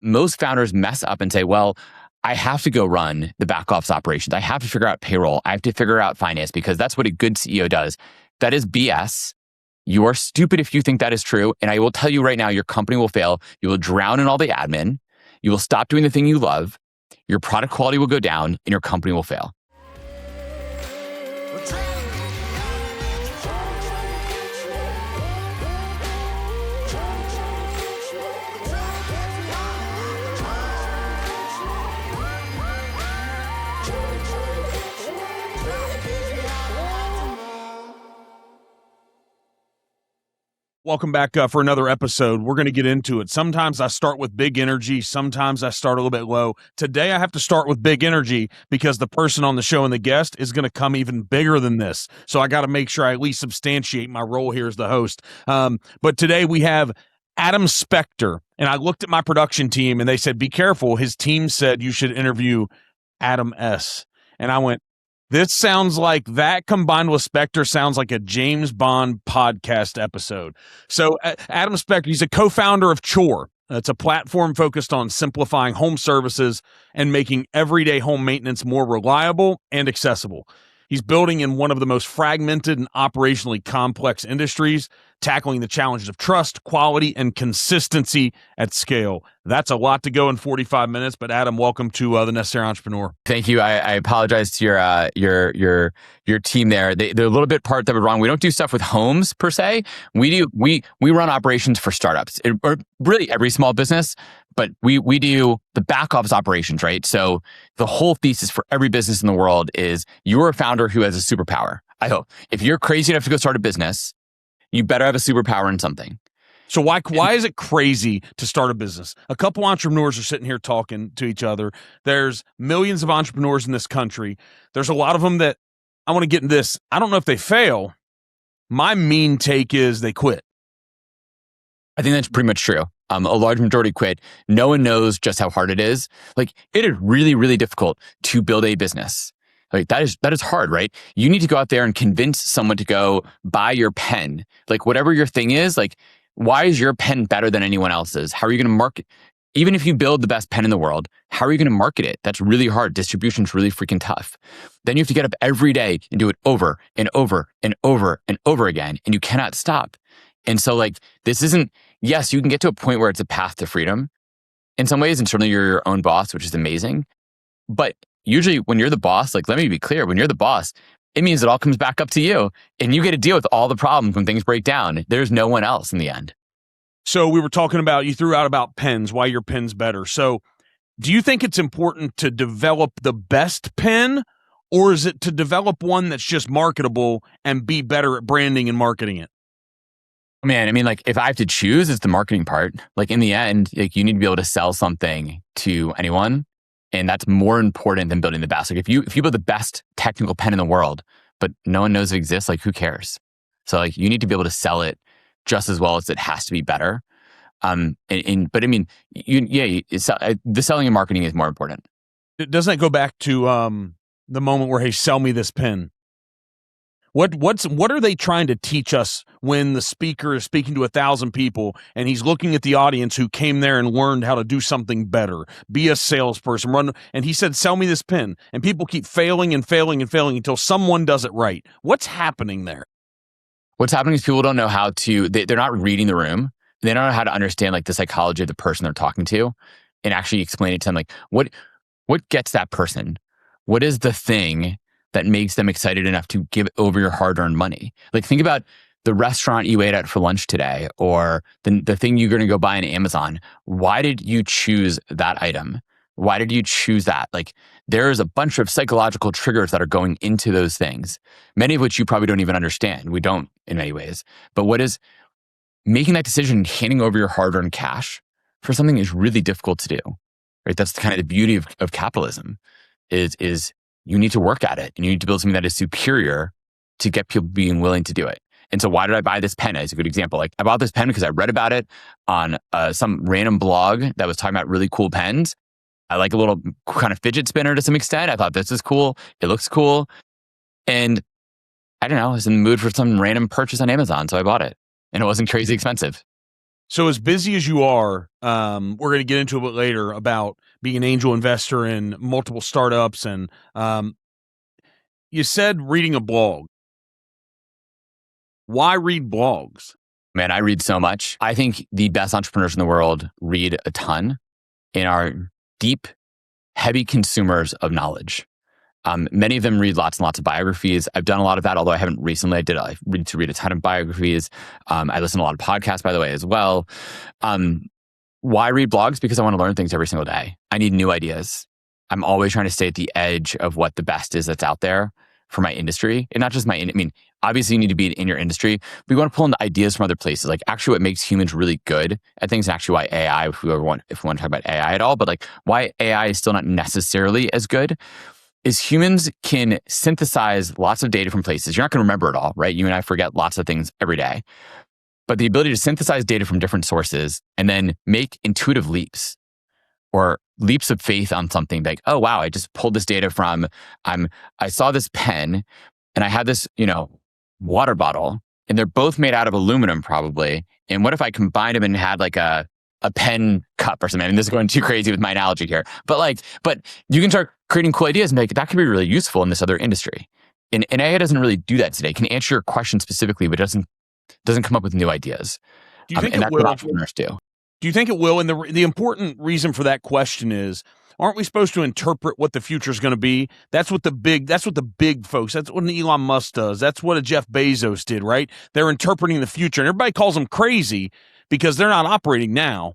most founders mess up and say, well, I have to go run the back office operations. I have to figure out payroll. I have to figure out finance because that's what a good CEO does. That is BS. You are stupid if you think that is true. And I will tell you right now, your company will fail. You will drown in all the admin. You will stop doing the thing you love. Your product quality will go down and your company will fail. Welcome back for another episode. We're going to get into it. Sometimes I start with big energy. Sometimes I start a little bit low. Today I have to start with big energy because the person on the show and the guest is going to come even bigger than this. So I got to make sure I at least substantiate my role here as the host. But today we have Adam Spector. And I looked at my production team and they said, be careful. His team said you should interview Adam S. And I went, this sounds like that combined with Spector sounds like a James Bond podcast episode. So Adam Spector, he's a co-founder of Chore. It's a platform focused on simplifying home services and making everyday home maintenance more reliable and accessible. He's building in one of the most fragmented and operationally complex industries, tackling the challenges of trust, quality, and consistency at scale. That's a lot to go in 45 minutes, but Adam, welcome to The Necessary Entrepreneur. Thank you. I apologize to your team there. They're a little bit part that we're wrong. We don't do stuff with homes per se. We run operations for startups, or really every small business, but we do the back office operations, right? So the whole thesis for every business in the world is you're a founder who has a superpower. I hope. If you're crazy enough to go start a business, you better have a superpower in something. So why is it crazy to start a business? A couple entrepreneurs are sitting here talking to each other. There's millions of entrepreneurs in this country. There's a lot of them that I want to get in this. I don't know if they fail. My mean take is they quit. I think that's pretty much true. A large majority quit. No one knows just how hard it is. Like, it is really, really difficult to build a business. Like, that is hard, right? You need to go out there and convince someone to go buy your pen. Like, whatever your thing is, like, why is your pen better than anyone else's? How are you going to market? Even if you build the best pen in the world, how are you going to market it? That's really hard. Distribution's really freaking tough. Then you have to get up every day and do it over and over and over and over again, and you cannot stop. And so, like, this isn't, yes, you can get to a point where it's a path to freedom in some ways, and certainly you're your own boss, which is amazing. But usually when you're the boss, like, let me be clear, when you're the boss, it means it all comes back up to you and you get to deal with all the problems when things break down. There's no one else in the end. So we were talking about, you threw out about pens, why your pen's better. So do you think it's important to develop the best pen, or is it to develop one that's just marketable and be better at branding and marketing it? Man, I mean, like, if I have to choose, it's the marketing part. Like, in the end, like, you need to be able to sell something to anyone. And that's more important than building the best. Like, if you build the best technical pen in the world, but no one knows it exists, like, who cares? So, like, you need to be able to sell it just as well as it has to be better. But I mean, the selling and marketing is more important. Doesn't that go back to the moment where, hey, sell me this pen? What are they trying to teach us when the speaker is speaking to 1,000 people and he's looking at the audience who came there and learned how to do something better, be a salesperson, run, and he said, sell me this pen, and people keep failing and failing and failing until someone does it right. What's happening there? What's happening is people don't know how to, they're not reading the room. They don't know how to understand, like, the psychology of the person they're talking to and actually explain it to them. Like, what gets that person? What is the thing that makes them excited enough to give over your hard-earned money? Like, think about the restaurant you ate at for lunch today, or the thing you're going to go buy on Amazon. Why did you choose that item? Why did you choose that? Like, there's a bunch of psychological triggers that are going into those things, many of which you probably don't even understand. We don't in many ways. But what is making that decision, handing over your hard-earned cash for something is really difficult to do, right? That's kind of the beauty of capitalism is you need to work at it, and you need to build something that is superior to get people being willing to do it. And so why did I buy this pen? As a good example. Like, I bought this pen because I read about it on some random blog that was talking about really cool pens. I like a little kind of fidget spinner to some extent. I thought, this is cool. It looks cool. And I don't know, I was in the mood for some random purchase on Amazon, so I bought it. And it wasn't crazy expensive. So as busy as you are, we're going to get into a bit later about being an angel investor in multiple startups. And you said reading a blog. Why read blogs? Man, I read so much. I think the best entrepreneurs in the world read a ton and are deep, heavy consumers of knowledge. Many of them read lots and lots of biographies. I've done a lot of that, although I haven't recently. I read a ton of biographies. I listen to a lot of podcasts, by the way, as well. Why read blogs? Because I want to learn things every single day. I need new ideas. I'm always trying to stay at the edge of what the best is that's out there for my industry. And not just obviously you need to be in your industry, but you want to pull in the ideas from other places. Like actually what makes humans really good at things, and actually why AI, if we want to talk about AI at all, but like why AI is still not necessarily as good is humans can synthesize lots of data from places. You're not going to remember it all, right? You and I forget lots of things every day. But the ability to synthesize data from different sources and then make intuitive leaps or leaps of faith on something like, oh, wow, I just pulled this data from, I saw this pen and I had this, water bottle and they're both made out of aluminum probably. And what if I combined them and had like a pen cup or something? And this is going too crazy with my analogy here. But you can start creating cool ideas and be like, that could be really useful in this other industry. And AI doesn't really do that today. It can answer your question specifically, but doesn't come up with new ideas. Do you think and it that's will? what entrepreneurs do. Do you think it will? And the important reason for that question is, aren't we supposed to interpret what the future is going to be? That's what the big folks, that's what an Elon Musk does. That's what a Jeff Bezos did, right? They're interpreting the future and everybody calls them crazy because they're not operating now.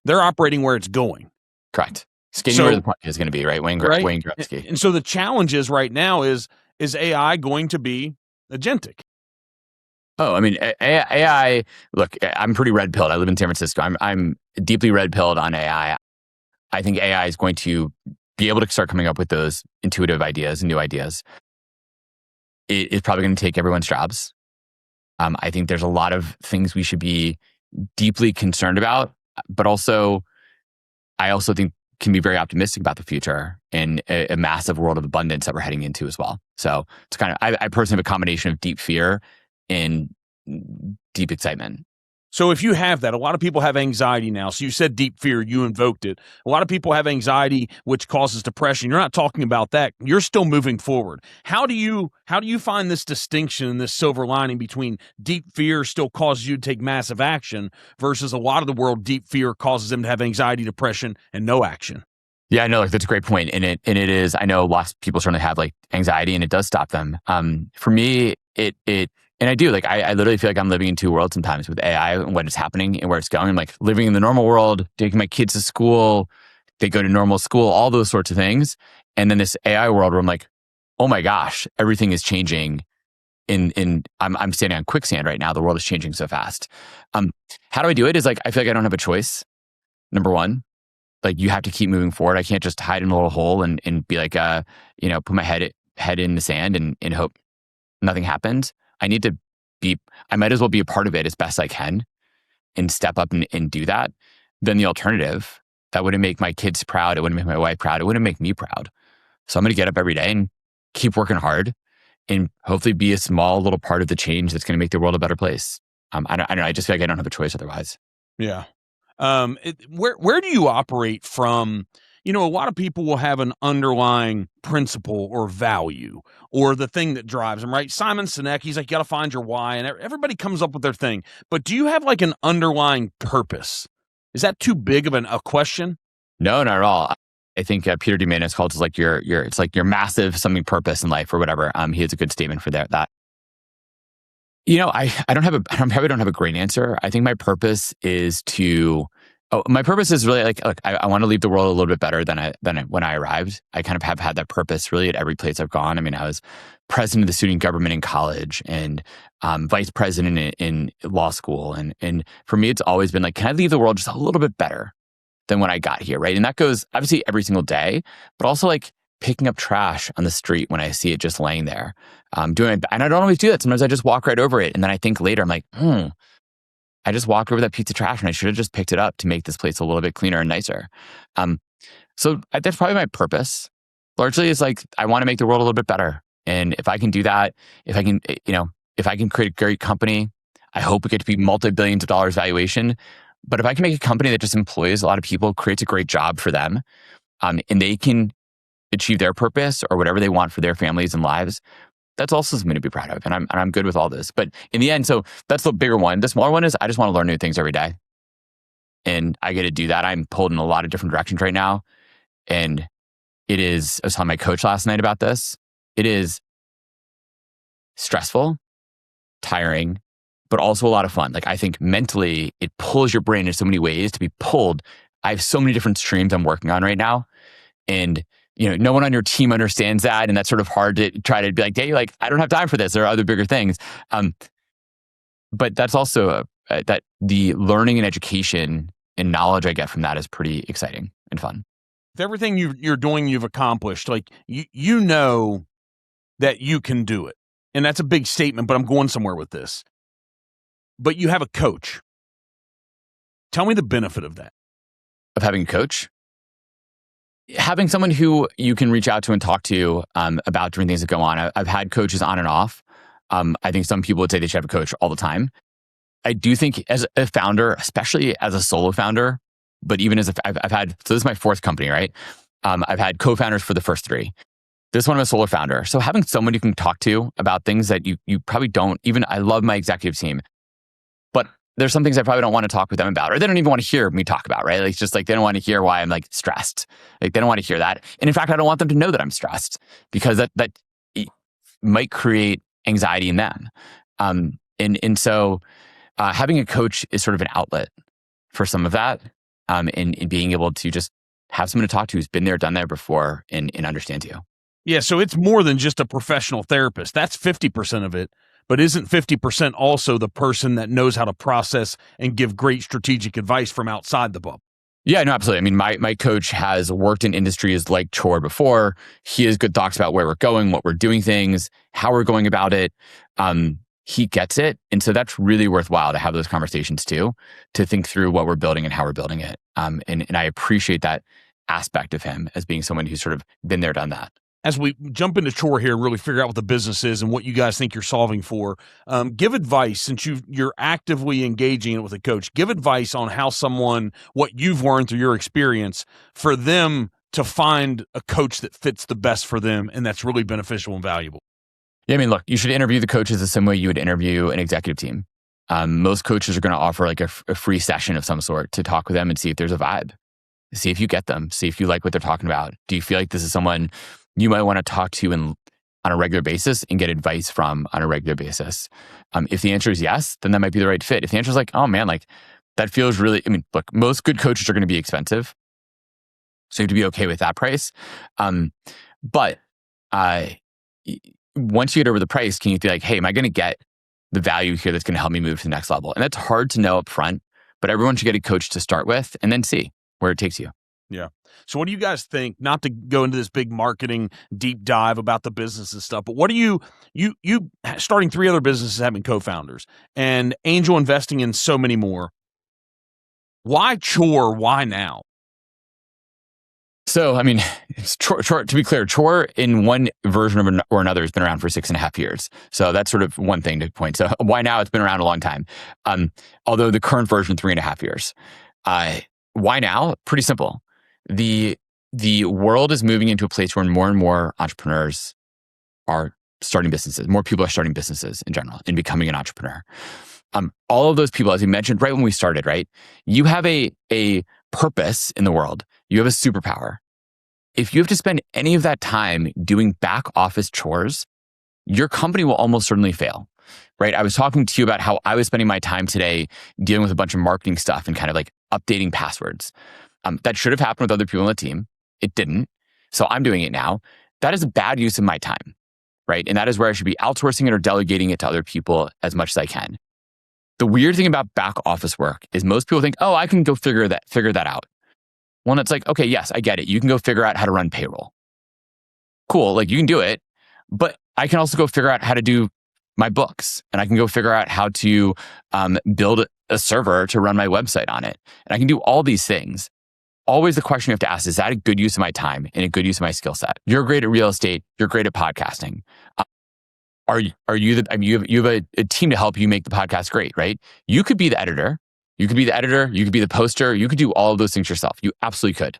They're operating where it's going. Correct. Skating where the puck is going to be, right? Wayne Gretzky. And so the challenge is right now is AI going to be agentic? Oh, AI, look, I'm pretty red-pilled. I live in San Francisco. I'm deeply red-pilled on AI. I think AI is going to be able to start coming up with those intuitive ideas and new ideas. It is probably going to take everyone's jobs. I think there's a lot of things we should be deeply concerned about, but I also think can be very optimistic about the future in a massive world of abundance that we're heading into as well. So it's I personally have a combination of deep fear and deep excitement. So if you have that, a lot of people have anxiety now. So you said deep fear, you invoked it. A lot of people have anxiety, which causes depression. You're not talking about that. You're still moving forward. How do you find this distinction, this silver lining between deep fear still causes you to take massive action versus a lot of the world, deep fear causes them to have anxiety, depression, and no action? Yeah, no, that's a great point. And it is, I know lots of people certainly have like anxiety and it does stop them. For me, and I do, I literally feel like I'm living in two worlds sometimes with AI and what is happening and where it's going. I'm like living in the normal world, taking my kids to school, they go to normal school, all those sorts of things. And then this AI world where I'm like, oh my gosh, everything is changing. I'm standing on quicksand right now. The world is changing so fast. How do I do it? Is I feel like I don't have a choice. Number one, you have to keep moving forward. I can't just hide in a little hole and be like, put my head in the sand and hope nothing happens. I might as well be a part of it as best I can and step up and do that. Then the alternative, that wouldn't make my kids proud. It wouldn't make my wife proud. It wouldn't make me proud. So I'm going to get up every day and keep working hard and hopefully be a small little part of the change that's going to make the world a better place. I don't know. I just feel like I don't have a choice otherwise. Yeah. Where do you operate from? A lot of people will have an underlying principle or value or the thing that drives them, right? Simon Sinek, he's like, you got to find your why, and everybody comes up with their thing. But do you have an underlying purpose? Is that too big of a question? No, not at all. I think Peter Diamandis calls it your massive something purpose in life or whatever. He has a good statement for that. I probably don't have a great answer. I think my purpose is really look, I want to leave the world a little bit better than when I arrived. I kind of have had that purpose really at every place I've gone. I was president of the student government in college and vice president in law school. And for me, it's always been can I leave the world just a little bit better than when I got here, right? And that goes obviously every single day, but also picking up trash on the street when I see it just laying there. And I don't always do that. Sometimes I just walk right over it. And then I think later, I'm like, I just walked over that piece of trash and I should have just picked it up to make this place a little bit cleaner and nicer. So that's probably my purpose. Largely is I want to make the world a little bit better. And if I can do that, if I can create a great company, I hope we get to be multi-billions of dollars valuation. But if I can make a company that just employs a lot of people, creates a great job for them, and they can achieve their purpose or whatever they want for their families and lives, that's also something to be proud of. And I'm good with all this. But in the end, so that's the bigger one. The smaller one is I just want to learn new things every day. And I get to do that. I'm pulled in a lot of different directions right now. And I was telling my coach last night about this. It is stressful, tiring, but also a lot of fun. Like, I think mentally it pulls your brain in so many ways to be pulled. I have so many different streams I'm working on right now. And no one on your team understands that. And that's sort of hard to try to be like, hey, like, I don't have time for this. There are other bigger things. But that's also that the learning and education and knowledge I get from that is pretty exciting and fun. With everything you're doing, you've accomplished, like you know that you can do it. And that's a big statement, but I'm going somewhere with this. But you have a coach. Tell me the benefit of that. Of having a coach? Having someone who you can reach out to and talk to about different things that go on. I've had coaches on and off. I think some people would say they should have a coach all the time. I do think as a founder, especially as a solo founder, but even as I've had, so this is my fourth company, right? I've had co-founders for the first three. This one I'm a solo founder. So having someone you can talk to about things that you probably don't, even I love my executive team, but there's some things I probably don't want to talk with them about, or they don't even want to hear me talk about, right? Like, it's just like, they don't want to hear why I'm like stressed. Like, they don't want to hear that. And in fact, I don't want them to know that I'm stressed, because that might create anxiety in them. And so having a coach is sort of an outlet for some of that, and being able to just have someone to talk to who's been there, done that before, and understands you. Yeah, so it's more than just a professional therapist. That's 50% of it. But isn't 50% also the person that knows how to process and give great strategic advice from outside the bubble? Yeah, no, absolutely. I mean, my coach has worked in industries like Chore before. He has good thoughts about where we're going, what we're doing things, how we're going about it. He gets it. And so that's really worthwhile to have those conversations too, to think through what we're building and how we're building it. And I appreciate that aspect of him as being someone who's sort of been there, done that. As we jump into Chore here and really figure out what the business is and what you guys think you're solving for, give advice, since you're actively engaging it with a coach. Give advice on how what you've learned through your experience, for them to find a coach that fits the best for them and that's really beneficial and valuable. Yeah, I mean, look, you should interview the coaches the same way you would interview an executive team. Most coaches are going to offer like a free session of some sort to talk with them and see if there's a vibe. See if you get them. See if you like what they're talking about. Do you feel like this is someone you might want to talk to on a regular basis and get advice from on a regular basis? If the answer is yes, then that might be the right fit. If the answer is like, oh man, like that feels really, I mean, look, most good coaches are going to be expensive. So you have to be okay with that price. But once you get over the price, can you be like, hey, am I going to get the value here that's going to help me move to the next level? And that's hard to know up front, but everyone should get a coach to start with and then see where it takes you. Yeah. So what do you guys think, not to go into this big marketing deep dive about the business and stuff, but what do you starting 3 other businesses, having co-founders and angel investing in so many more? Why Chore? Why now? So, I mean, Chore, to be clear, Chore in one version or another has been around for 6.5 years. So that's sort of one thing to point. So why now? It's been around a long time. Although the current version, 3.5 years. Why now? Pretty simple. The world is moving into a place where more and more entrepreneurs are starting businesses. More people are starting businesses in general and becoming an entrepreneur. All of those people, as we mentioned right when we started, right? You have a purpose in the world. You have a superpower. If you have to spend any of that time doing back office chores, your company will almost certainly fail, right? I was talking to you about how I was spending my time today dealing with a bunch of marketing stuff and kind of like updating passwords. That should have happened with other people on the team. It didn't. So I'm doing it now. That is a bad use of my time, right? And that is where I should be outsourcing it or delegating it to other people as much as I can. The weird thing about back office work is most people think, oh, I can go figure that out. Well, it's like, okay, yes, I get it. You can go figure out how to run payroll. Cool, like you can do it, but I can also go figure out how to do my books, and I can go figure out how to build a server to run my website on it. And I can do all these things. Always the question you have to ask, is that a good use of my time and a good use of my skill set? You're great at real estate. You're great at podcasting. You have a team to help you make the podcast great, right? You could be the editor. You could be the editor, you could be the poster, you could do all of those things yourself. You absolutely could.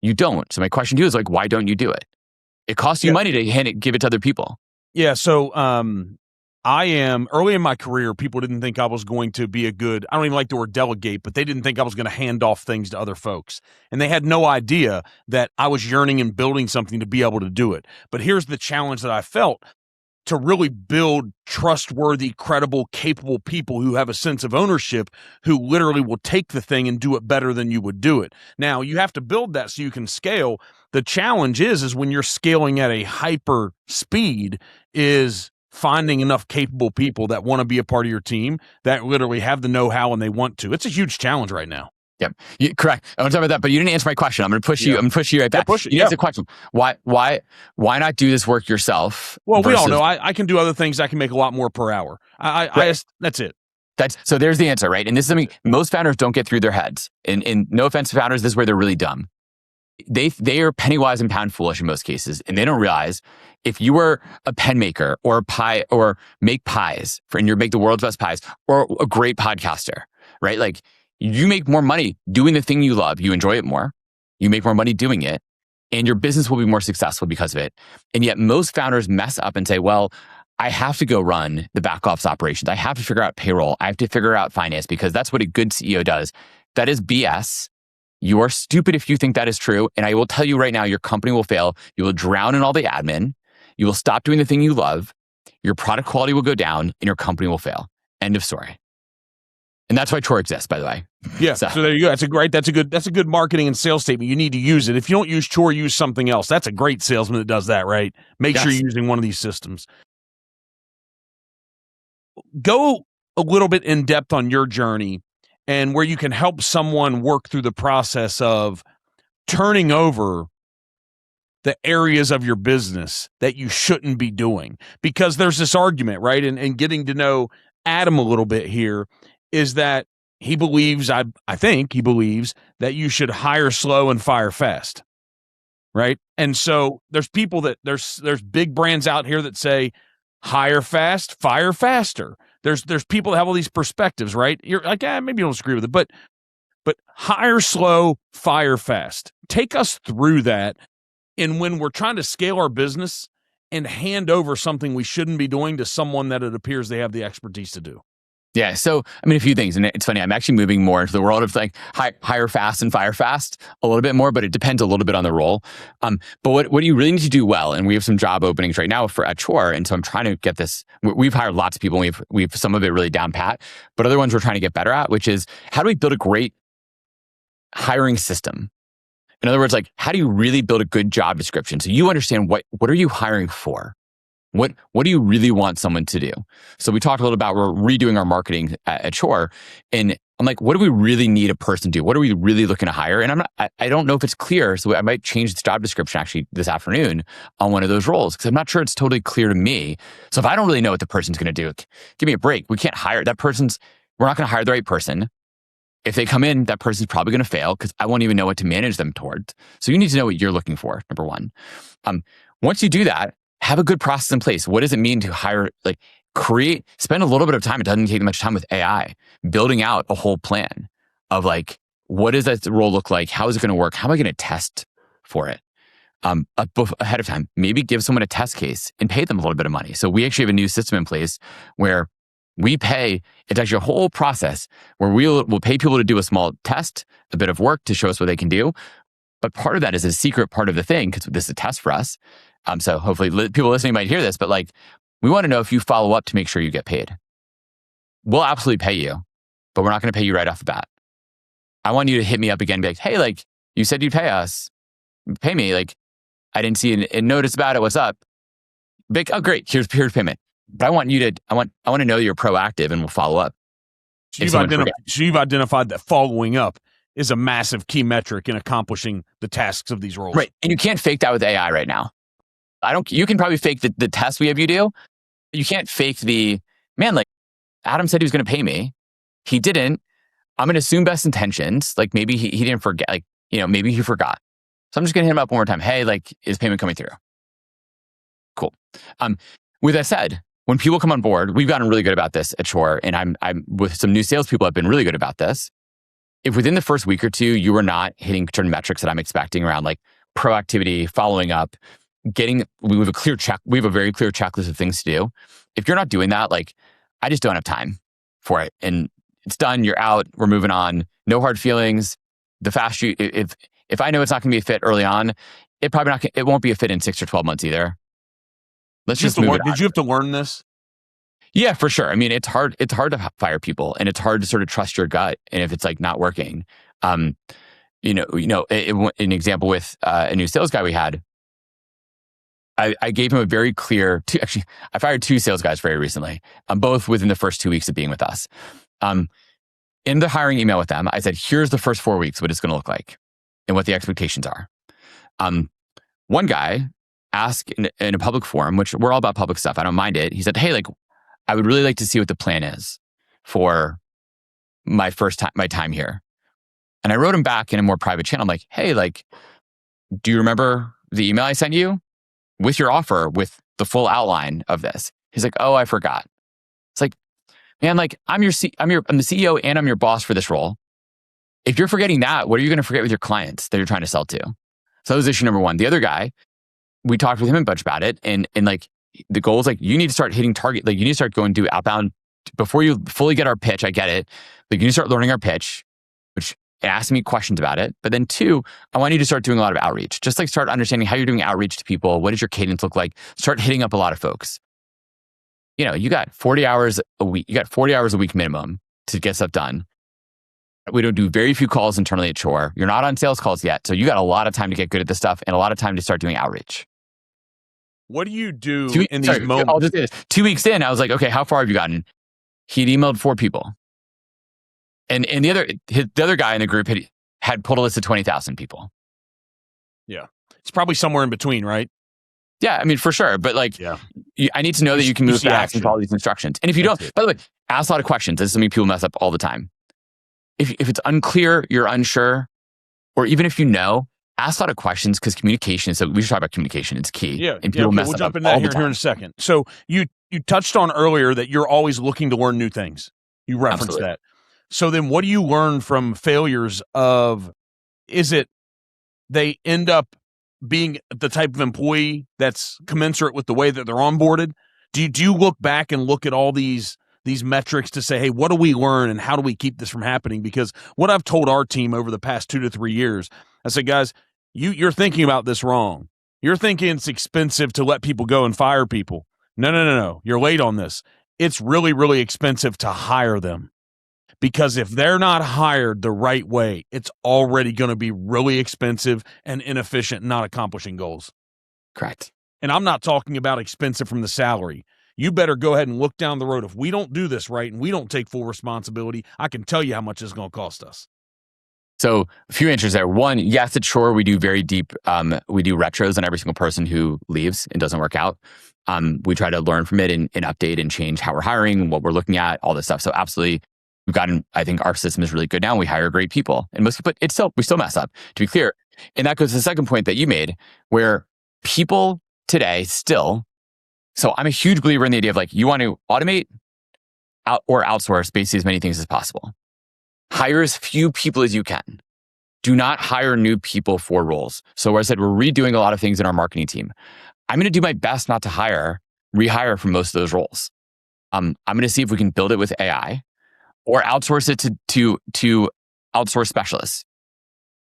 You don't. So my question to you is like, why don't you do it? It costs you money to give it to other people. Yeah. So I am early in my career, people didn't think I was going to be I don't even like the word delegate, but they didn't think I was going to hand off things to other folks. And they had no idea that I was yearning and building something to be able to do it. But here's the challenge that I felt: to really build trustworthy, credible, capable people who have a sense of ownership, who literally will take the thing and do it better than you would do it. Now, you have to build that so you can scale. The challenge is when you're scaling at a hyper speed, is finding enough capable people that want to be a part of your team, that literally have the know-how and they want to. It's a huge challenge right now. Yep, correct. I want to talk about that, but you didn't answer my question. I'm going to push you. I'm going to push you right back. Push it. You answer the question. Why not do this work yourself? Well, we all know I can do other things. I can make a lot more per hour. That's it. So there's the answer, right? And this is something most founders don't get through their heads. And no offense to founders, this is where they're really dumb. They are penny wise and pound foolish in most cases, and they don't realize if you were a pen maker or a pie or make pies and you make the world's best pies, or a great podcaster, right? Like, you make more money doing the thing you love. You enjoy it more. You make more money doing it, and your business will be more successful because of it. And yet most founders mess up and say, well, I have to go run the back office operations. I have to figure out payroll. I have to figure out finance because that's what a good CEO does. That is BS. You are stupid if you think that is true. And I will tell you right now, your company will fail. You will drown in all the admin. You will stop doing the thing you love. Your product quality will go down and your company will fail. End of story. And that's why Chore exists, by the way. Yeah. So there you go. That's a good marketing and sales statement. You need to use it. If you don't use Chore, use something else. That's a great salesman that does that, right? Make sure you're using one of these systems. Go a little bit in depth on your journey and where you can help someone work through the process of turning over the areas of your business that you shouldn't be doing. Because there's this argument, right? And getting to know Adam a little bit here is that he believes, I think he believes, that you should hire slow and fire fast, right? And so there's people that, there's big brands out here that say, hire fast, fire faster. There's people that have all these perspectives, right? You're like, maybe you don't agree with it, but hire slow, fire fast. Take us through that. And when we're trying to scale our business and hand over something we shouldn't be doing to someone that it appears they have the expertise to do. Yeah. So, I mean, a few things. And it's funny, I'm actually moving more into the world of like hire fast and fire fast a little bit more, but it depends a little bit on the role. But what you really need to do well, and we have some job openings right now at Chore. And so I'm trying to get this, we've hired lots of people and we've some of it really down pat, but other ones we're trying to get better at, which is how do we build a great hiring system? In other words, like, how do you really build a good job description? So you understand what are you hiring for? What do you really want someone to do? So we talked a little about, we're redoing our marketing at Chore, and I'm like, what do we really need a person to do? What are we really looking to hire? And I don't know if it's clear, so I might change the job description actually this afternoon on one of those roles, because I'm not sure it's totally clear to me. So if I don't really know what the person's going to do, give me a break. We can't hire that person's. We're not going to hire the right person. If they come in, that person's probably going to fail because I won't even know what to manage them towards. So you need to know what you're looking for, number one. Once you do that, have a good process in place. What does it mean to hire, spend a little bit of time, it doesn't take much time with AI, building out a whole plan of like, what does that role look like? How is it going to work? How am I going to test for it? Ahead of time, maybe give someone a test case and pay them a little bit of money. So we actually have a new system in place where we pay, it's actually a whole process where we'll pay people to do a small test, a bit of work to show us what they can do. But part of that is a secret part of the thing, because this is a test for us. So hopefully people listening might hear this, but like, we want to know if you follow up to make sure you get paid. We'll absolutely pay you, but we're not going to pay you right off the bat. I want you to hit me up again and be like, hey, like, you said you'd pay us. Pay me. Like, I didn't see a notice about it. What's up? Big, oh, great. Here's payment. But I want to know you're proactive and we'll follow up. So you've identified that following up is a massive key metric in accomplishing the tasks of these roles. Right. And you can't fake that with AI right now. You can probably fake the test we have you do. You can't fake like, Adam said he was going to pay me. He didn't. I'm going to assume best intentions. Like, maybe he didn't forget, maybe he forgot. So I'm just going to hit him up one more time. Hey, like, is payment coming through? Cool. With that said, when people come on board, we've gotten really good about this at Chore, and I'm with some new salespeople have been really good about this. If within the first week or two, you are not hitting certain metrics that I'm expecting around like proactivity, following up, we have a very clear checklist of things to do. If you're not doing that, like I just don't have time for it. And it's done, you're out, we're moving on. No hard feelings. If I know it's not going to be a fit early on, it won't be a fit in 6 or 12 months either. Let's just move it on. Did you have to learn this? Yeah, for sure. I mean, it's hard to fire people, and it's hard to sort of trust your gut. And if it's like not working, an example with a new sales guy we had, I gave him a very clear, I fired 2 sales guys very recently, both within the first 2 weeks of being with us. In the hiring email with them, I said, here's the first 4 weeks, what it's going to look like and what the expectations are. One guy asked in a public forum, which we're all about public stuff, I don't mind it. He said, hey, like, I would really like to see what the plan is for my time here. And I wrote him back in a more private channel. I'm like, hey, like, do you remember the email I sent you with your offer, with the full outline of this? He's like, oh, I forgot. It's like, man, like I'm the CEO and I'm your boss for this role. If you're forgetting that, what are you going to forget with your clients that you're trying to sell to? So that was issue number one. The other guy, we talked with him a bunch about it. And like the goal is like, you need to start hitting target. Like you need to start going to outbound before you fully get our pitch. I get it. Like you need to start learning our pitch, which ask me questions about it. But then 2, I want you to start doing a lot of outreach. Just like start understanding how you're doing outreach to people. What does your cadence look like? Start hitting up a lot of folks. You got 40 hours a week. You got 40 hours a week minimum to get stuff done. We don't do very few calls internally at Chore. You're not on sales calls yet. So you got a lot of time to get good at this stuff and a lot of time to start doing outreach. What do you do in these moments? I'll just do this. 2 weeks in, I was like, okay, how far have you gotten? He'd emailed 4 people. And the other guy in the group had pulled a list of 20,000 people. Yeah. It's probably somewhere in between, right? Yeah, I mean, for sure. But like, I need to know that you can move fast and follow these instructions. And if you don't, by the way, ask a lot of questions. This is something people mess up all the time. If it's unclear, you're unsure, or even if you know, ask a lot of questions because communication. So we should talk about communication. It's key. Yeah, and people mess we'll up jump in all that the here in a second. So you touched on earlier that you're always looking to learn new things. You referenced that. So then what do you learn from failures of, is it they end up being the type of employee that's commensurate with the way that they're onboarded? Do you look back and look at all these metrics to say, hey, what do we learn and how do we keep this from happening? Because what I've told our team over the past 2 to 3 years, I said, guys, you're thinking about this wrong. You're thinking it's expensive to let people go and fire people. No. You're late on this. It's really, really expensive to hire them. Because if they're not hired the right way, it's already going to be really expensive and inefficient, not accomplishing goals. Correct. And I'm not talking about expensive from the salary. You better go ahead and look down the road. If we don't do this right and we don't take full responsibility, I can tell you how much it's going to cost us. So a few answers there. One, yes, at Chore, we do very deep, we do retros on every single person who leaves and doesn't work out. We try to learn from it and update and change how we're hiring, what we're looking at, all this stuff. So absolutely, I think our system is really good now. We hire great people, and we still mess up, to be clear. And that goes to the second point that you made, where people today still, so I'm a huge believer in the idea of like, you want to automate or outsource basically as many things as possible. Hire as few people as you can. Do not hire new people for roles. So where I said, we're redoing a lot of things in our marketing team. I'm going to do my best not to rehire for most of those roles. I'm going to see if we can build it with AI or outsource it to outsource specialists.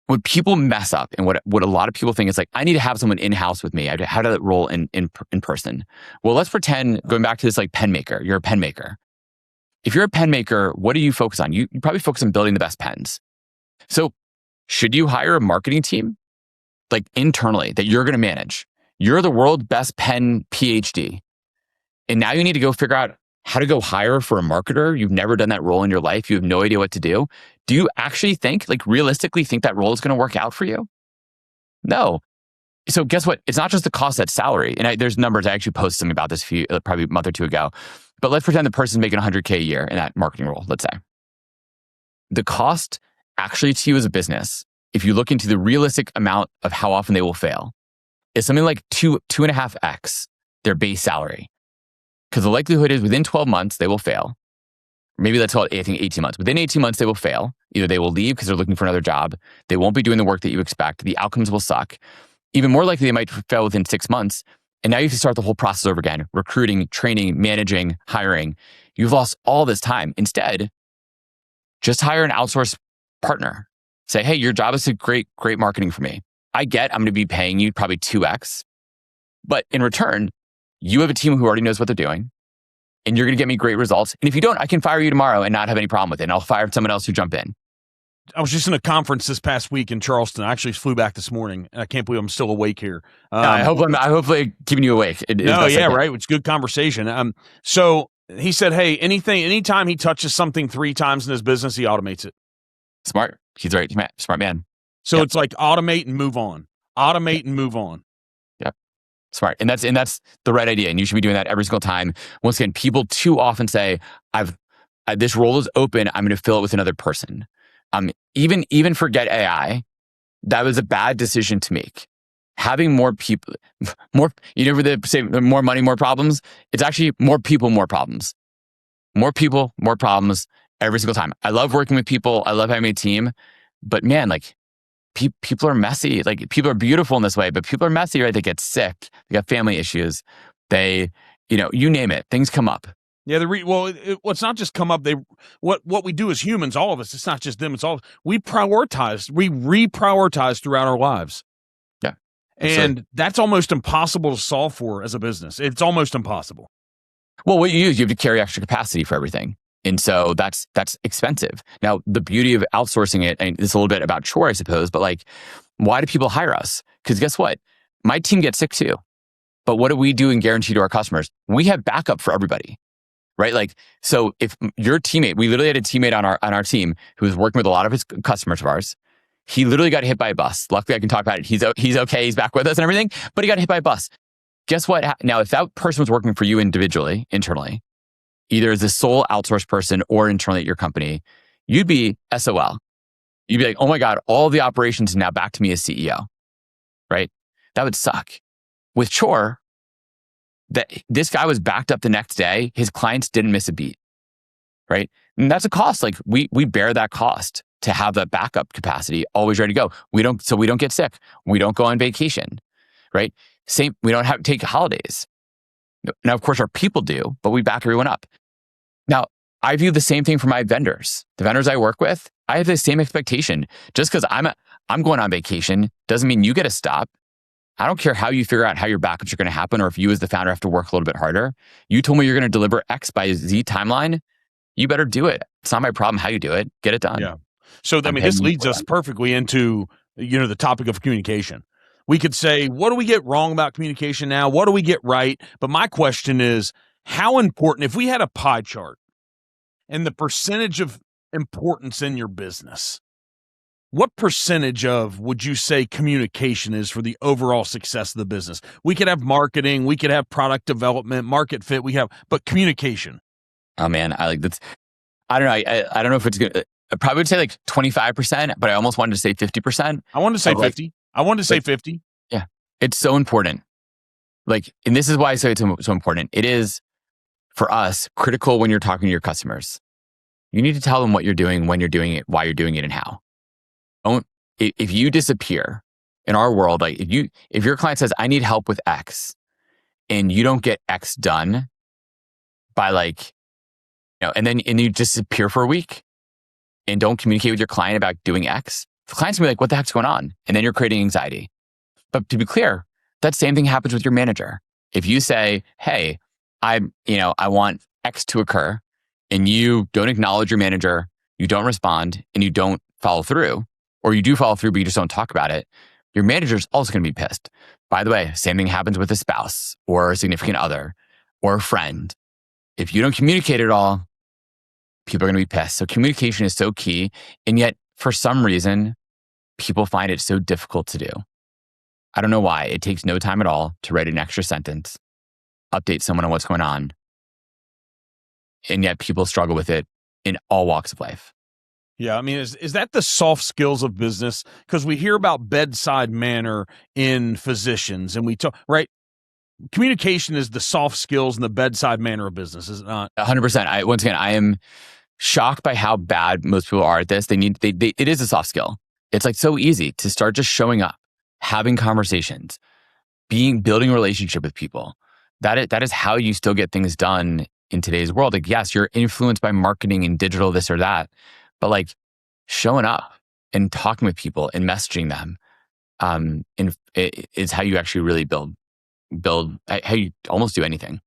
What people mess up and what a lot of people think is like, I need to have someone in-house with me. How do that roll in person? Well, let's pretend, going back to this like pen maker, you're a pen maker. If you're a pen maker, what do you focus on? You probably focus on building the best pens. So should you hire a marketing team like internally that you're going to manage? You're the world's best pen PhD. And now you need to go figure out how to go hire for a marketer. You've never done that role in your life. You have no idea what to do. Do you actually realistically think that role is going to work out for you? No. So guess what? It's not just the cost, that's salary. And there's numbers. I actually posted something about this probably a month or 2 ago. But let's pretend the person's making $100K a year in that marketing role, let's say. The cost actually to you as a business, if you look into the realistic amount of how often they will fail, is something like 2.5x their base salary. Because the likelihood is within 12 months, they will fail. Maybe let's call it, I think, 18 months. Within 18 months, they will fail. Either they will leave because they're looking for another job. They won't be doing the work that you expect. The outcomes will suck. Even more likely, they might fail within 6 months. And now you have to start the whole process over again. Recruiting, training, managing, hiring. You've lost all this time. Instead, just hire an outsource partner. Say, hey, your job is to great marketing for me. I'm going to be paying you probably 2x. But in return, you have a team who already knows what they're doing. And you're going to get me great results. And if you don't, I can fire you tomorrow and not have any problem with it. And I'll fire someone else who jump in. I was just in a conference this past week in Charleston. I actually flew back this morning, and I can't believe I'm still awake here. I hopefully keeping you awake. Right. It's good conversation. So he said, hey, anytime he touches something 3 times in his business, he automates it. Smart. He's right. Smart man. So It's like automate and move on. Automate and move on. Yep. Smart. And that's the right idea. And you should be doing that every single time. Once again, people too often say, this role is open. I'm going to fill it with another person. Even forget AI. That was a bad decision to make. Having more people, where they say more money, more problems. It's actually more people, more problems. More people, more problems every single time. I love working with people. I love having a team. But man, like people are messy. Like people are beautiful in this way, but people are messy, right? They get sick. They got family issues. They, you name it. Things come up. Yeah, it's not just come up. What we do as humans, all of us, it's not just them. It's all we reprioritize throughout our lives. Yeah, and that's almost impossible to solve for as a business. It's almost impossible. Well, what you have to carry extra capacity for everything, and so that's expensive. Now, the beauty of outsourcing it, and it's a little bit about Chore, I suppose, but like, why do people hire us? Because guess what? My team gets sick too. But what do we do and guarantee to our customers? We have backup for everybody. Right? Like, so if your teammate, we literally had a teammate on our team who was working with a lot of his customers of ours. He literally got hit by a bus. Luckily, I can talk about it. He's okay. He's back with us and everything, but he got hit by a bus. Guess what? Now, if that person was working for you individually, internally, either as a sole outsourced person or internally at your company, you'd be SOL. You'd be like, oh my God, all the operations now back to me as CEO, right? That would suck. With Chore, that this guy was backed up the next day. His clients didn't miss a beat, right? And that's a cost. Like we bear that cost to have that backup capacity always ready to go. We don't get sick. We don't go on vacation, right? We don't have to take holidays. Now, of course, our people do, but we back everyone up. Now, I view the same thing for my vendors. The vendors I work with, I have the same expectation. Just because I'm going on vacation doesn't mean you get to stop. I don't care how you figure out how your backups are going to happen, or if you as the founder have to work a little bit harder. You told me you're going to deliver X by Z timeline. You better do it. It's not my problem how you do it. Get it done. Yeah. So this leads us perfectly into the topic of communication. We could say, what do we get wrong about communication now? What do we get right? But my question is, how important, if we had a pie chart and the percentage of importance in your business, what percentage of would you say communication is for the overall success of the business? We could have marketing, we could have product development, market fit, but communication. Oh man, I like that. I don't know. I don't know if it's good. I probably would say like 25%, but I almost wanted to say 50%. I wanted to say 50. I wanted to say 50. Yeah. It's so important. Like, and this is why I say it's so important. It is, for us, critical when you're talking to your customers. You need to tell them what you're doing, when you're doing it, why you're doing it, and how. If you disappear in our world, like if your client says, I need help with X, and you don't get X done by and you disappear for a week and don't communicate with your client about doing X, the client's gonna be like, what the heck's going on? And then you're creating anxiety. But to be clear, that same thing happens with your manager. If you say, hey, I want X to occur, and you don't acknowledge your manager, you don't respond, and you don't follow through, or you do follow through, but you just don't talk about it, your manager's also going to be pissed. By the way, same thing happens with a spouse or a significant other or a friend. If you don't communicate at all, people are going to be pissed. So communication is so key. And yet, for some reason, people find it so difficult to do. I don't know why. It takes no time at all to write an extra sentence, update someone on what's going on. And yet people struggle with it in all walks of life. Yeah, I mean, is that the soft skills of business? Because we hear about bedside manner in physicians, and we talk, right? communication is the soft skills and the bedside manner of business, is it not? 100%. Once again, I am shocked by how bad most people are at this. It is a soft skill. It's like so easy to start just showing up, having conversations, building a relationship with people. That is how you still get things done in today's world. Like, yes, you're influenced by marketing and digital, this or that, but like showing up and talking with people and messaging them, is how you actually really build how you almost do anything.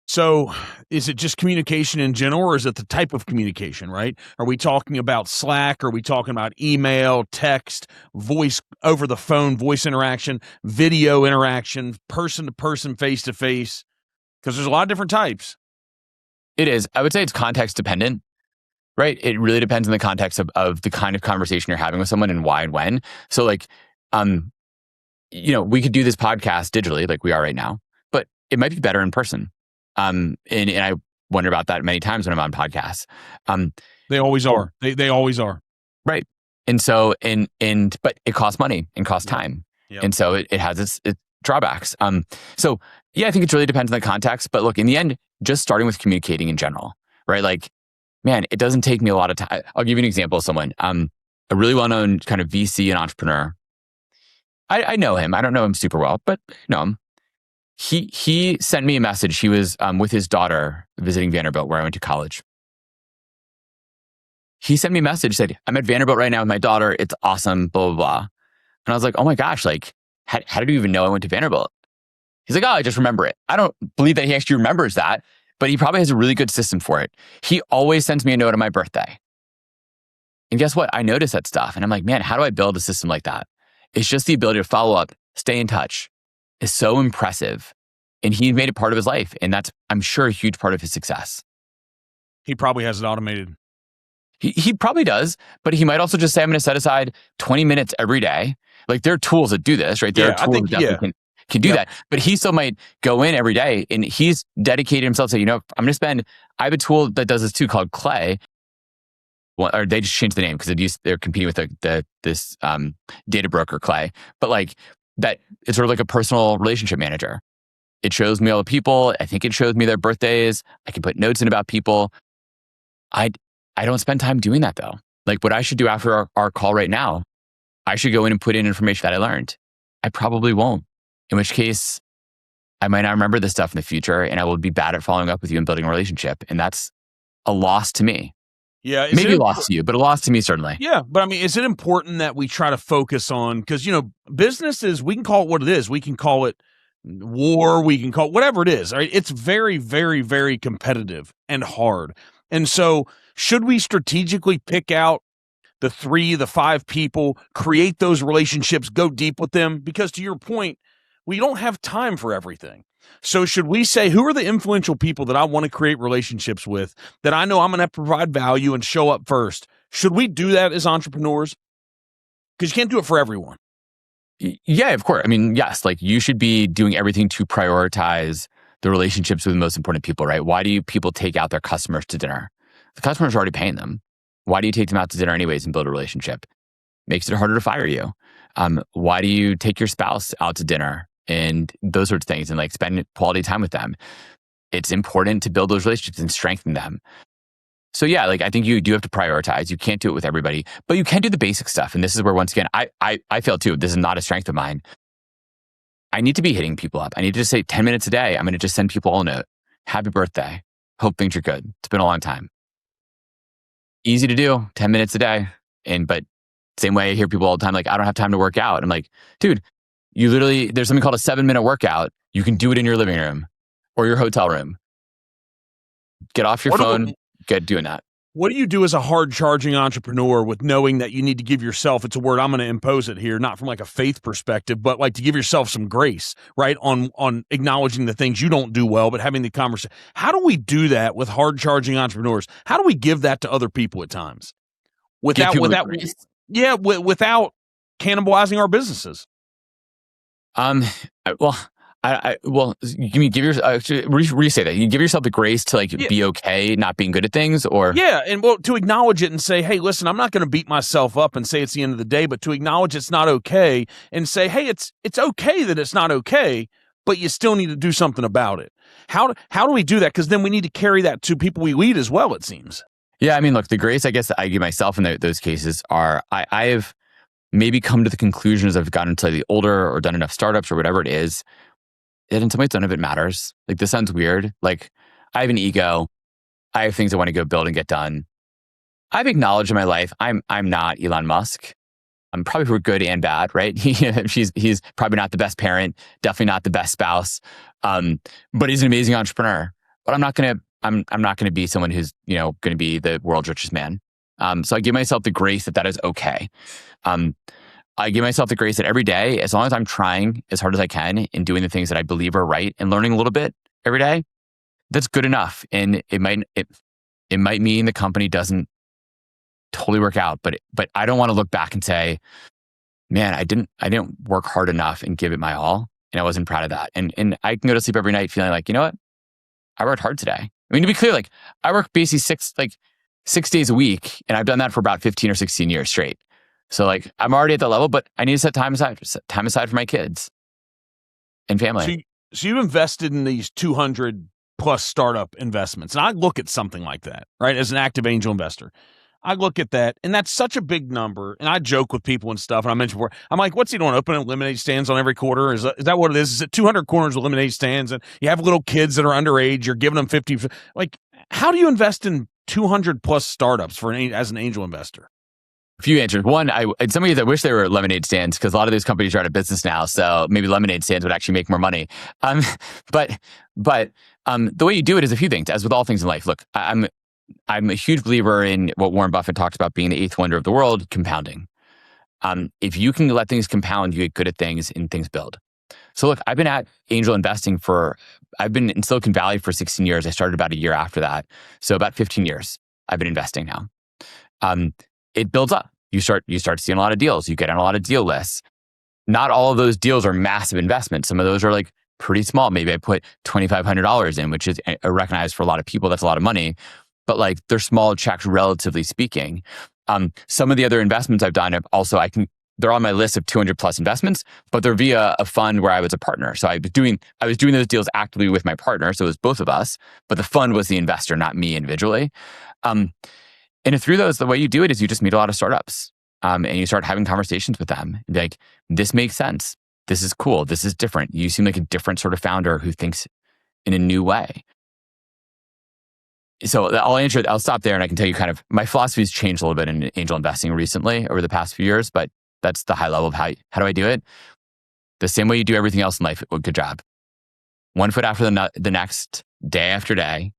So is it just communication in general, or is it the type of communication, right? Are we talking about Slack? Are we talking about email, text, voice over the phone, voice interaction, video interaction, person to person, face to face? Because there's a lot of different types. It is. I would say it's context dependent, right? It really depends on the context of the kind of conversation you're having with someone and why and when. So like, we could do this podcast digitally like we are right now, but it might be better in person. And I wonder about that many times when I'm on podcasts. They always are. They always are. Right. And so, but it costs money and costs time. Yep. And so it has its drawbacks. So yeah, I think it really depends on the context, but look, in the end, just starting with communicating in general, right? Like, man, it doesn't take me a lot of time. I'll give you an example of someone, a really well-known kind of VC and entrepreneur. I know him. I don't know him super well, but I know him. He sent me a message. He was with his daughter visiting Vanderbilt, where I went to college. He sent me a message, said, I'm at Vanderbilt right now with my daughter. It's awesome, blah, blah, blah. And I was like, oh my gosh, like, how did you even know I went to Vanderbilt? He's like, oh, I just remember it. I don't believe that he actually remembers that, but he probably has a really good system for it. He always sends me a note on my birthday. And guess what? I notice that stuff. And I'm like, man, how do I build a system like that? It's just the ability to follow up, stay in touch is so impressive. And he made it part of his life. And that's, I'm sure, a huge part of his success. He probably has it automated. He probably does, but he might also just say, I'm going to set aside 20 minutes every day. Like, there are tools that do this, right? There are tools that can do that. But he still might go in every day, and he's dedicated himself to, I'm going to spend, I have a tool that does this too called Clay. Well, or they just changed the name because they're competing with this data broker Clay. But like that, it's sort of like a personal relationship manager. It shows me all the people. I think it shows me their birthdays. I can put notes in about people. I don't spend time doing that though. Like, what I should do after our call right now, I should go in and put in information that I learned. I probably won't. In which case, I might not remember this stuff in the future, and I will be bad at following up with you and building a relationship. And that's a loss to me. Yeah. Maybe a loss to you, but a loss to me, certainly. Yeah. But I mean, is it important that we try to focus on, because, businesses, we can call it what it is. We can call it war. We can call it whatever it is. Right? It's very, very, very competitive and hard. And so should we strategically pick out the 3, the 5 people, create those relationships, go deep with them? Because to your point, we don't have time for everything. So should we say, who are the influential people that I want to create relationships with, that I know I'm going to have to provide value and show up first? Should we do that as entrepreneurs? Because you can't do it for everyone. Yeah, of course. I mean, yes, like you should be doing everything to prioritize the relationships with the most important people, right? Why do people take out their customers to dinner? The customers are already paying them. Why do you take them out to dinner anyways and build a relationship? Makes it harder to fire you. Why do you take your spouse out to dinner and those sorts of things and like spend quality time with them? It's important to build those relationships and strengthen them. So yeah, like I think you do have to prioritize. You can't do it with everybody, but you can do the basic stuff. And this is where, once again, I fail too. This is not a strength of mine. I need to be hitting people up. I need to just say 10 minutes a day. I'm going to just send people all a note. Happy birthday. Hope things are good. It's been a long time. Easy to do, 10 minutes a day. But same way I hear people all the time, like, I don't have time to work out. I'm like, dude, there's something called a 7-minute workout. You can do it in your living room or your hotel room. Get off your phone, get doing that. What do you do as a hard-charging entrepreneur with knowing that you need to give yourself, it's a word, I'm going to impose it here, not from like a faith perspective, but like to give yourself some grace, right? On acknowledging the things you don't do well, but having the conversation. How do we do that with hard-charging entrepreneurs? How do we give that to other people at times? Without cannibalizing our businesses? You give yourself re-say that. You give yourself the grace to be okay not being good at things, or and to acknowledge it and say, hey, listen, I'm not going to beat myself up and say it's the end of the day, but to acknowledge it's not okay and say, hey, it's okay that it's not okay, but you still need to do something about it. How do we do that? Because then we need to carry that to people we lead as well, it seems. Yeah, I mean, look, the grace I guess that I give myself in those cases are I have maybe come to the conclusion as I've gotten slightly older or done enough startups or whatever it is, that in some ways none of it matters. Like, this sounds weird. Like, I have an ego. I have things I want to go build and get done. I've acknowledged in my life I'm not Elon Musk. I'm probably for good and bad, right? He's probably not the best parent, definitely not the best spouse, but he's an amazing entrepreneur. But I'm not gonna be someone who's going to be the world's richest man. So I give myself the grace that is okay. I give myself the grace that every day, as long as I'm trying as hard as I can and doing the things that I believe are right and learning a little bit every day, that's good enough. And it might mean the company doesn't totally work out, but I don't want to look back and say, man, I didn't work hard enough and give it my all, and I wasn't proud of that. And I can go to sleep every night feeling like, you know what, I worked hard today. I mean, to be clear, like, I work basically 6 days a week, and I've done that for about 15 or 16 years straight. So like, I'm already at that level, but I need to set time aside for my kids and family. So you invested in these 200 plus startup investments, and I look at something like that, right? As an active angel investor, I look at that, and that's such a big number. And I joke with people and stuff. And I mentioned before, I'm like, what's he doing? Opening lemonade stands on every corner? Is that what it is? Is it 200 corners with lemonade stands? And you have little kids that are underage. You're giving them 50. Like, how do you invest in 200 plus startups as an angel investor? A few answers. One, in some ways, I wish there were lemonade stands because a lot of those companies are out of business now. So maybe lemonade stands would actually make more money. But the way you do it is a few things. As with all things in life, look, I'm a huge believer in what Warren Buffett talks about being the eighth wonder of the world, compounding. If you can let things compound, you get good at things and things build. So look, I've been at angel investing I've been in Silicon Valley for 16 years. I started about a year after that. So about 15 years I've been investing now. It builds up. You start seeing a lot of deals. You get on a lot of deal lists. Not all of those deals are massive investments. Some of those are like pretty small. Maybe I put $2,500 in, which is recognized for a lot of people. That's a lot of money. But like, they're small checks, relatively speaking. Some of the other investments I've done they're on my list of 200 plus investments, but they're via a fund where I was a partner. So I was doing those deals actively with my partner. So it was both of us, but the fund was the investor, not me individually. And through those, the way you do it is you just meet a lot of startups, and you start having conversations with them. Like, this makes sense. This is cool. This is different. You seem like a different sort of founder who thinks in a new way. So I'll stop there, and I can tell you kind of my philosophy has changed a little bit in angel investing recently over the past few years, but that's the high level of how do I do it? The same way you do everything else in life. Good job. One foot after the next, day after day,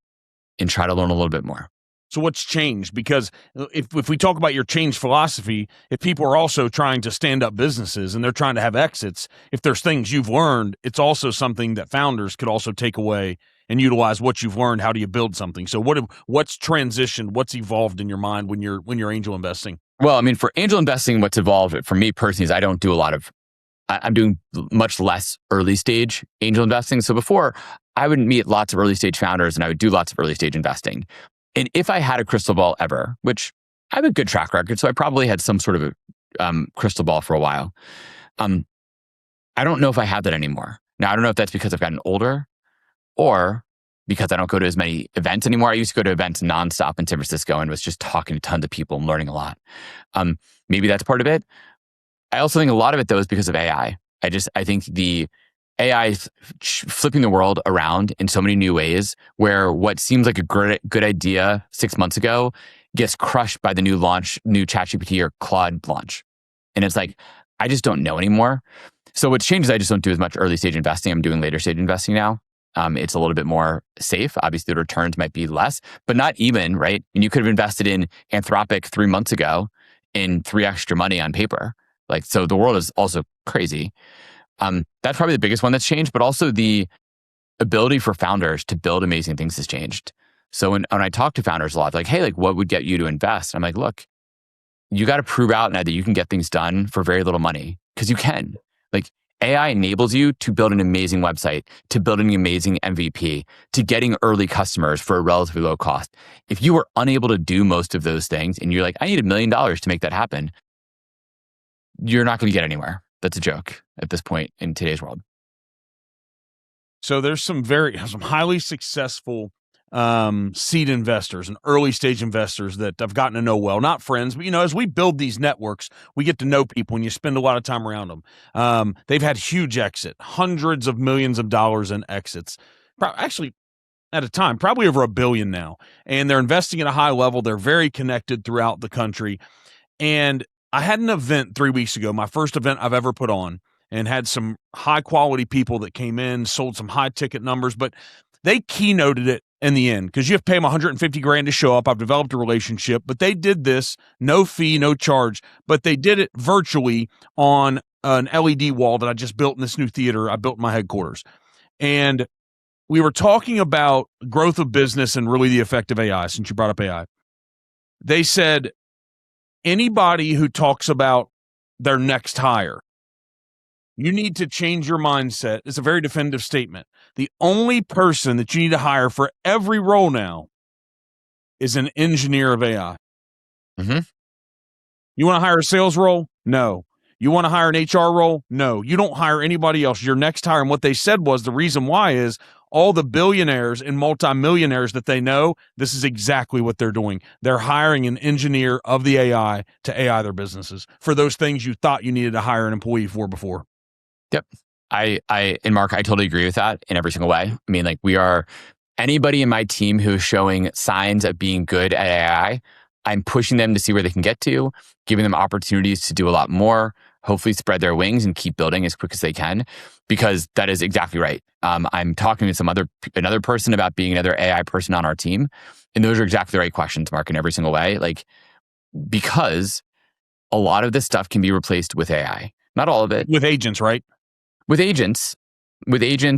and try to learn a little bit more. So what's changed? Because if we talk about your change philosophy, if people are also trying to stand up businesses and they're trying to have exits, if there's things you've learned, it's also something that founders could also take away and utilize what you've learned. How do you build something? So what's transitioned? What's evolved in your mind when you're angel investing? Well, I mean, for angel investing, what's evolved for me personally is I don't do I'm doing much less early stage angel investing. So before, I would meet lots of early stage founders and I would do lots of early stage investing. And if I had a crystal ball ever, which I have a good track record, so I probably had some sort of a crystal ball for a while. I don't know if I have that anymore. Now, I don't know if that's because I've gotten older or because I don't go to as many events anymore. I used to go to events nonstop in San Francisco and was just talking to tons of people and learning a lot. Maybe that's part of it. I also think a lot of it, though, is because of AI. I think the AI is flipping the world around in so many new ways where what seems like a good idea 6 months ago gets crushed by the new ChatGPT or Claude launch. And it's like, I just don't know anymore. So what's changed is I just don't do as much early stage investing. I'm doing later stage investing now. It's a little bit more safe. Obviously, the returns might be less, but not even, right? And you could have invested in Anthropic 3 months ago in 3 extra money on paper. Like, so the world is also crazy. That's probably the biggest one that's changed, but also the ability for founders to build amazing things has changed. So when I talk to founders a lot, like, hey, like, what would get you to invest? I'm like, look, you got to prove out now that you can get things done for very little money, because you can. Like, AI enables you to build an amazing website, to building an amazing MVP, to getting early customers for a relatively low cost. If you were unable to do most of those things and you're like, I need $1 million to make that happen, you're not going to get anywhere. That's a joke at this point in today's world. So there's some highly successful seed investors and early stage investors that I've gotten to know well, not friends, but as we build these networks, we get to know people and you spend a lot of time around them. They've had huge exit, hundreds of millions of dollars in exits. Actually, at a time, probably over $1 billion now. And they're investing at a high level. They're very connected throughout the country. And I had an event 3 weeks ago, my first event I've ever put on, and had some high quality people that came in, sold some high ticket numbers, but they keynoted it in the end because you have to pay them 150 grand to show up. I've developed a relationship, but they did this, no fee, no charge, but they did it virtually on an LED wall that I just built in this new theater I built in my headquarters. And we were talking about growth of business and really the effect of AI, since you brought up AI. They said, anybody who talks about their next hire, you need to change your mindset. It's a very definitive statement. The only person that you need to hire for every role now is an engineer of AI. Mm-hmm. You want to hire a sales role? No. You want to hire an HR role? No. You don't hire anybody else. Your next hire. And what they said was the reason why is all the billionaires and multimillionaires that they know, this is exactly what they're doing. They're hiring an engineer of the AI to AI their businesses for those things you thought you needed to hire an employee for before. Yep. And Mark, I totally agree with that in every single way. I mean, like, we are, anybody in my team who's showing signs of being good at AI, I'm pushing them to see where they can get to, giving them opportunities to do a lot more, hopefully spread their wings and keep building as quick as they can, because that is exactly right. I'm talking to another person about being another AI person on our team. And those are exactly the right questions, Mark, in every single way. Like, because a lot of this stuff can be replaced with AI. Not all of it. With agents, right? With agents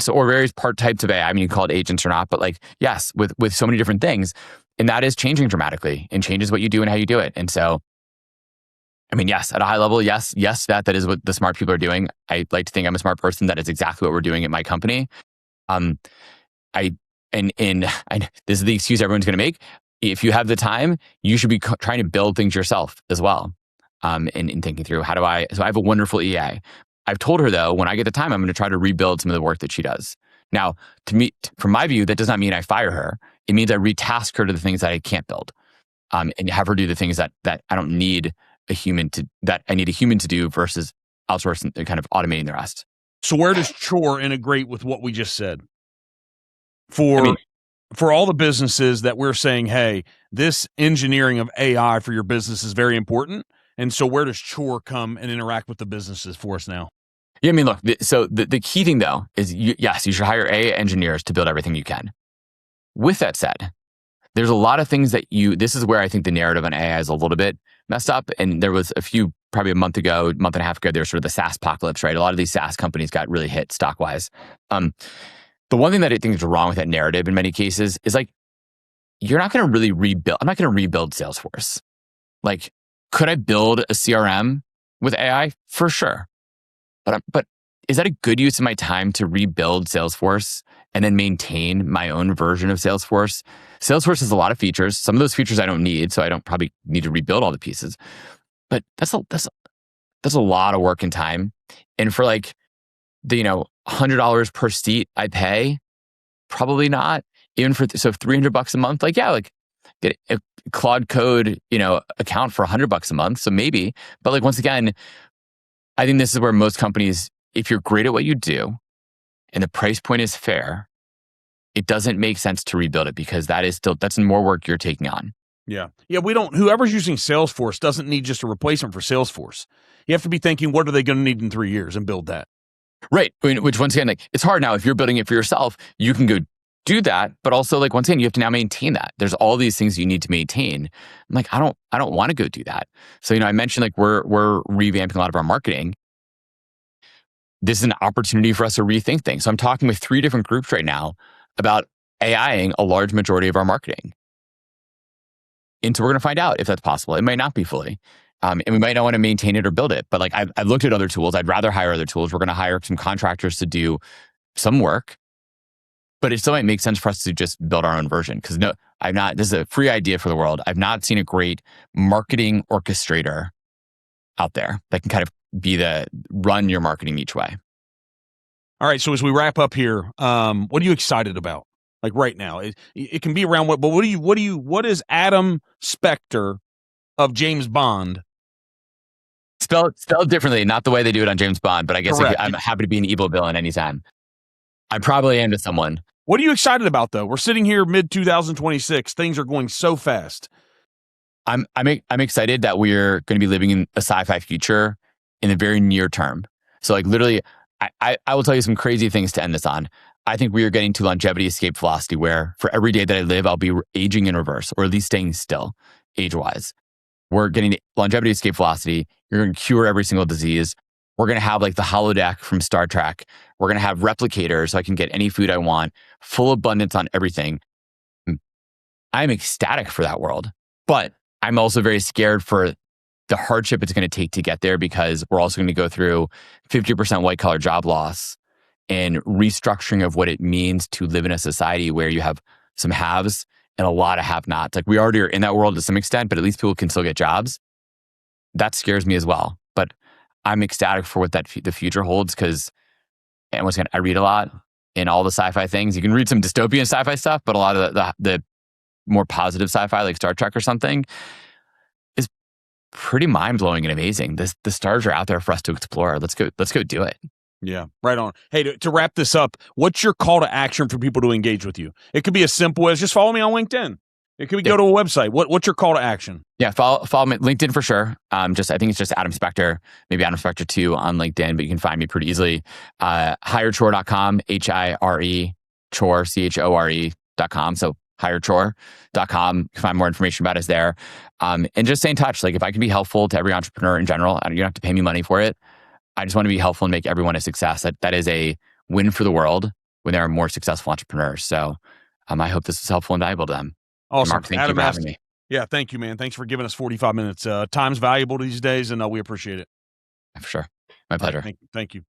or various types of AI. I mean, you can call it agents or not, but like, yes, with so many different things. And that is changing dramatically and changes what you do and how you do it. And so, I mean, yes, at a high level, yes, that is what the smart people are doing. I like to think I'm a smart person. That is exactly what we're doing at my company. This is the excuse everyone's going to make. If you have the time, you should be trying to build things yourself as well. And thinking through so I have a wonderful EA. I've told her, though, when I get the time, I'm going to try to rebuild some of the work that she does. Now, to me, from my view, that does not mean I fire her. It means I retask her to the things that I can't build, and have her do the things that I don't need that I need a human to do versus outsourcing and kind of automating the rest. So where does Chore integrate with what we just said? For all the businesses that we're saying, hey, this engineering of AI for your business is very important. And so where does Chore come and interact with the businesses for us now? Yeah, I mean, look, the key thing, though, is yes, you should hire AI engineers to build everything you can. With that said, there's a lot of things this is where I think the narrative on AI is a little bit messed up. And there was probably a month and a half ago, there was sort of the SaaS apocalypse, right? A lot of these SaaS companies got really hit stock-wise. The one thing that I think is wrong with that narrative in many cases is like, you're not going to really rebuild. I'm not going to rebuild Salesforce. Like, could I build a CRM with AI? For sure. But is that a good use of my time to rebuild Salesforce and then maintain my own version of Salesforce? Salesforce has a lot of features. Some of those features I don't need, so I don't probably need to rebuild all the pieces. But that's a lot of work and time. And for like the $100 per seat I pay, probably not. Even for $300 a month, get a Claude Code account for $100 a month. So maybe, but like, once again, I think this is where most companies, if you're great at what you do and the price point is fair, it doesn't make sense to rebuild it, because that's more work you're taking on. Yeah. Whoever's using Salesforce doesn't need just a replacement for Salesforce. You have to be thinking, what are they going to need in 3 years, and build that. Right. Which, once again, like, it's hard now. If you're building it for yourself, you can go do that. But also, like, once again, you have to now maintain that. There's all these things you need to maintain. I'm like, I don't want to go do that. So, I mentioned, like, we're revamping a lot of our marketing. This is an opportunity for us to rethink things. So I'm talking with 3 different groups right now about AIing a large majority of our marketing. And so we're going to find out if that's possible. It might not be fully. And we might not want to maintain it or build it. But like, I've looked at other tools. I'd rather hire other tools. We're going to hire some contractors to do some work. But it still might make sense for us to just build our own version. Because this is a free idea for the world. I've not seen a great marketing orchestrator out there that can kind of run your marketing each way. All right. So as we wrap up here, what are you excited about? Like right now, it can be around what, but what is Adam Spector of James Bond? Spelled differently, not the way they do it on James Bond, but I guess Correct. I'm happy to be an evil villain anytime. I probably am to someone. What are you excited about though? We're sitting here mid 2026. Things are going so fast. I'm excited that we're going to be living in a sci-fi future in the very near term. So like literally, I will tell you some crazy things to end this on. I think we are getting to longevity escape velocity, where for every day that I live, I'll be aging in reverse, or at least staying still age-wise. We're getting to longevity escape velocity. You're going to cure every single disease. We're going to have like the holodeck from Star Trek. We're going to have replicators so I can get any food I want, full abundance on everything. I'm ecstatic for that world. But I'm also very scared for the hardship it's going to take to get there, because we're also going to go through 50% white collar job loss and restructuring of what it means to live in a society where you have some haves and a lot of have-nots. Like we already are in that world to some extent, but at least people can still get jobs. That scares me as well. But I'm ecstatic for what the future holds, because I read a lot in all the sci-fi things. You can read some dystopian sci-fi stuff, but a lot of the more positive sci-fi like Star Trek or something is pretty mind-blowing and amazing. The stars are out there for us to explore. Let's go do it. Yeah, right on. Hey, to wrap this up, wwhat's your call to action for people to engage with you? It could be as simple as just follow me on LinkedIn. It could be go to a website. What's your call to action? Yeah, follow me LinkedIn for sure. I think it's just Adam Spector, maybe Adam Spector 2 on LinkedIn, but you can find me pretty easily. Hirechore.com, HIRE, chore, CHORE.com. So hirechore.com. You can find more information about us there. And just stay in touch. Like if I can be helpful to every entrepreneur in general, you don't have to pay me money for it. I just want to be helpful and make everyone a success. That is a win for the world when there are more successful entrepreneurs. So I hope this is helpful and valuable to them. Awesome. Mark, thank you for having me. Yeah, thank you, man. Thanks for giving us 45 minutes. Time's valuable these days, and we appreciate it. For sure. My pleasure. Thank you.